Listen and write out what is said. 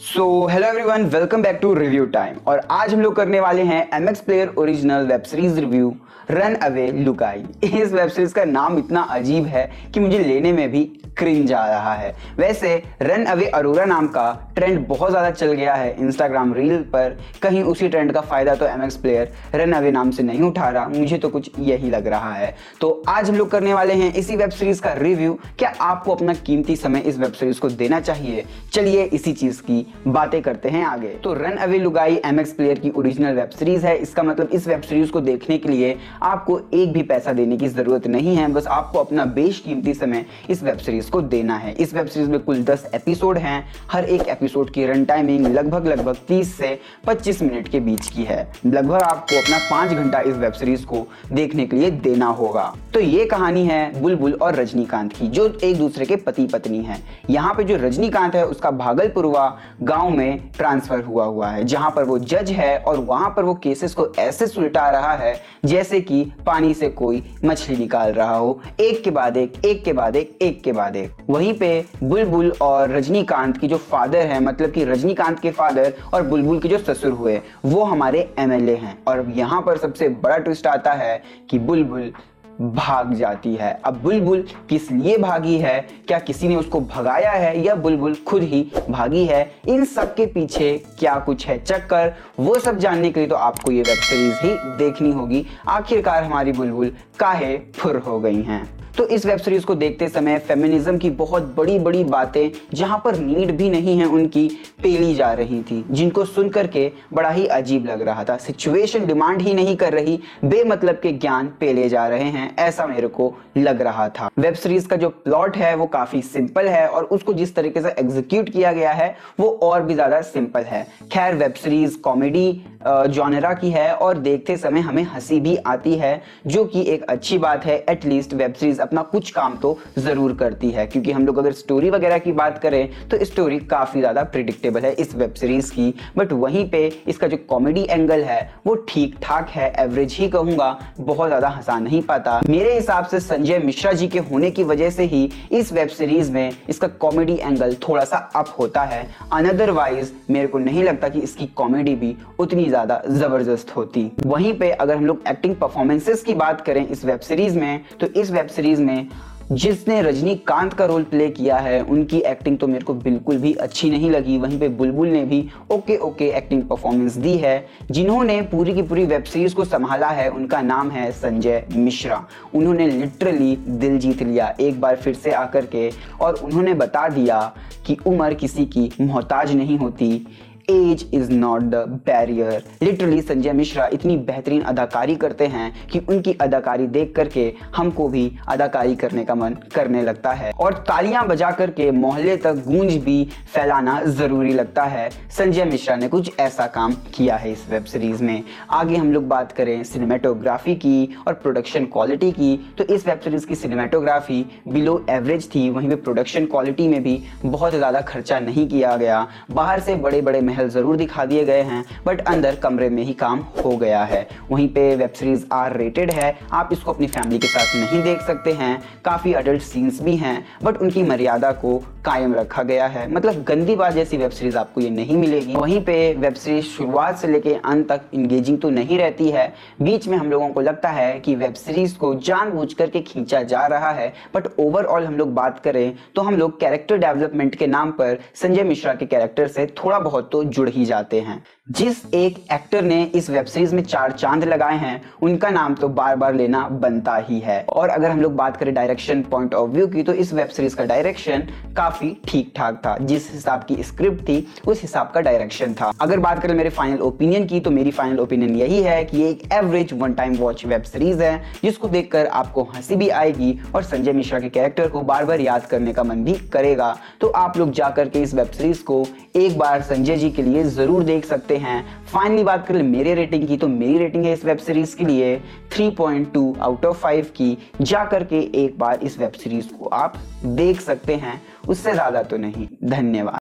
Hello everyone, welcome back to review time. और आज हम लोग करने वाले हैं MX player original web series review run away लुकाई। इस वेब सीरीज का नाम इतना अजीब है कि मुझे लेने में भी क्रिंज आ रहा है। वैसे रन अवे अरोरा नाम का ट्रेंड बहुत ज़्यादा चल गया है इंस्टाग्राम रील पर। कहीं उसी ट्रेंड का फ़ायदा तो MX प्लेयर रन अवे नाम से नहीं उठा रहा, मुझे तो कुछ यही लग रहा है। तो आज हम लोग करने वाले हैं इसी वेब सीरीज़ का रिव्यू। क्या आपको अपना कीमती समय इस वेब सीरीज़ को देना चाहिए? चलिए इसी चीज़ की बातें करते हैं आगे। तो रन अवे लुगाई MX प्लेयर की ओरिजिनल वेब सीरीज़ है। इसका मतलब इस वेब सीरीज़ को देखने के लिए आपको एक भी पैसा देने की ज़रूरत नहीं है, बस आपको अपना बेशकीमती समय इस वेब सीरीज़ को देना है। इस वेब सीरीज में कुल 10 एपिसोड हैं। हर एक एपिसोड की रन टाइमिंग लगभग 30 से 25 मिनट के बीच की है। लगभग आपको अपना 5 घंटा इस वेब सीरीज को देखने के लिए देना होगा। तो ये कहानी है बुलबुल और रजनीकांत की, जो एक दूसरे के पति पत्नी हैं। यहाँ पे जो रजनीकांत है उसका भागलपुरवा गांव में ट्रांसफर हुआ है, जहां पर वो जज है और वहां पर वो केसेस को ऐसे सुलटा रहा है जैसे कि पानी से कोई मछली निकाल रहा हो, एक के बाद एक। वहीं पे बुलबुल और रजनीकांत की जो फादर है, मतलब कि रजनीकांत के फादर और बुलबुल के जो ससुर हुए, वो हमारे MLA हैं। और यहाँ पर सबसे बड़ा ट्विस्ट आता है कि बुलबुल भाग जाती है। अब बुलबुल किस लिए भागी है, क्या किसी ने उसको भगाया है या बुलबुल खुद ही भागी है, इन सब के पीछे क्या कुछ है चक्कर, वो सब जानने के लिए तो आपको ये वेब सीरीज ही देखनी होगी। आखिरकार हमारी बुलबुल काहे फुर हो गई हैं। तो इस वेब सीरीज को देखते समय फेमिनिज्म की बहुत बड़ी बातें, जहां पर नीड भी नहीं है उनकी, पेली जा रही थी, जिनको सुन करके बड़ा ही अजीब लग रहा था। सिचुएशन डिमांड ही नहीं कर रही, बेमतलब के ज्ञान पेले जा रहे हैं, ऐसा मेरे को लग रहा था। वेब सीरीज का जो प्लॉट है वो काफी सिंपल है और उसको जिस तरीके से एग्जीक्यूट किया गया है वो और भी ज्यादा सिंपल है। खैर, वेब सीरीज कॉमेडी जॉनरा की है और देखते समय हमें हंसी भी आती है, जो कि एक अच्छी बात है। एटलीस्ट वेब सीरीज अपना कुछ काम तो जरूर करती है, क्योंकि हम लोग अगर स्टोरी वगैरह की बात करें तो स्टोरी काफी ज्यादा प्रिडिक्टेबल है इस वेब सीरीज की। बट वहीं पे इसका जो कॉमेडी एंगल है वो ठीक ठाक है, एवरेज ही कहूंगा, बहुत ज्यादा हंसा नहीं पाता। मेरे हिसाब से संजय मिश्रा जी के होने की वजह से ही इस वेब सीरीज में इसका कॉमेडी एंगल थोड़ा सा अप होता है। अनदरवाइज मेरे को नहीं लगता कि इसकी कॉमेडी भी उतनी ज्यादा जबरदस्त होती। वहीं पे अगर हम लोग एक्टिंग परफॉर्मेंसेस की बात करें इस वेब सीरीज में, तो इस वेब सीरीज में जिसने रजनीकांत का रोल प्ले किया है उनकी एक्टिंग तो मेरे को बिल्कुल भी अच्छी नहीं लगी। वहीं पे बुलबुल ने भी ओके एक्टिंग परफॉर्मेंस दी है। जिन्होंने पूरी की पूरी वेब सीरीज को संभाला है उनका नाम है संजय मिश्रा। उन्होंने लिटरली दिल जीत लिया एक बार फिर से आकर के, और उन्होंने बता दिया कि उम्र किसी की मोहताज नहीं होती, age is not the barrier. Literally Sanjay Mishra इतनी बेहतरीन अदाकारी करते हैं कि उनकी अदाकारी देख करके हमको भी अदाकारी करने का मन करने लगता है, और तालियां बजा करके मोहल्ले तक गूंज भी फैलाना जरूरी लगता है। संजय मिश्रा ने कुछ ऐसा काम किया है इस वेब सीरीज में। आगे हम लोग बात करें सिनेमेटोग्राफी की और प्रोडक्शन क्वालिटी की, तो इस वेब सीरीज की सिनेमेटोग्राफी बिलो एवरेज थी। वहीं पे प्रोडक्शन क्वालिटी में भी बहुत ज़्यादा खर्चा नहीं किया गया। बाहर से बड़े बड़े जरूर दिखा दिए गए हैं, बट अंदर कमरे में ही काम हो गया है। वहीं पे वेब सीरीज R रेटेड है, आप इसको अपनी फैमिली के साथ नहीं देख सकते हैं। काफी अडल्ट सीन्स भी हैं, बट उनकी मर्यादा को कायम रखा गया है। मतलब गंदी बात जैसी वेब सीरीज आपको ये नहीं मिलेगी। वहीं पे वेब सीरीज शुरुआत से लेके अंत तक इंगेजिंग तो नहीं रहती है। बीच में हम लोगों को लगता है कि वेब सीरीज को जानबूझ करके खींचा जा रहा है, बट ओवरऑल हम लोग बात करें तो हम लोग कैरेक्टर डेवलपमेंट के नाम पर संजय मिश्रा के कैरेक्टर से थोड़ा बहुत तो जुड़ ही जाते हैं। जिस एक एक्टर ने इस वेब सीरीज में 4 चांद लगाए हैं उनका नाम तो बार बार लेना बनता ही है। और अगर हम लोग बात करें डायरेक्शन पॉइंट ऑफ व्यू की, तो इस वेब सीरीज का डायरेक्शन काफी ठीक ठाक था। जिस हिसाब की स्क्रिप्ट थी उस हिसाब का डायरेक्शन था। अगर बात करें मेरे फाइनल ओपिनियन की, तो मेरी फाइनल ओपिनियन यही है कि ये एक average one time watch web series है, जिसको देखकर आपको हंसी भी आएगी और संजय मिश्रा के कैरेक्टर को बार बार याद करने का मन भी करेगा। तो आप लोग जाकर के इस वेब सीरीज को एक बार संजय जी के लिए जरूर देख सकते हैं। फाइनली बात करें मेरे रेटिंग की, तो मेरी रेटिंग है इस वेब सीरीज के लिए 3.2 आउट ऑफ 5 की। जा करके एक बार इस वेब सीरीज को आप देख सकते हैं, उससे ज्यादा तो नहीं। धन्यवाद।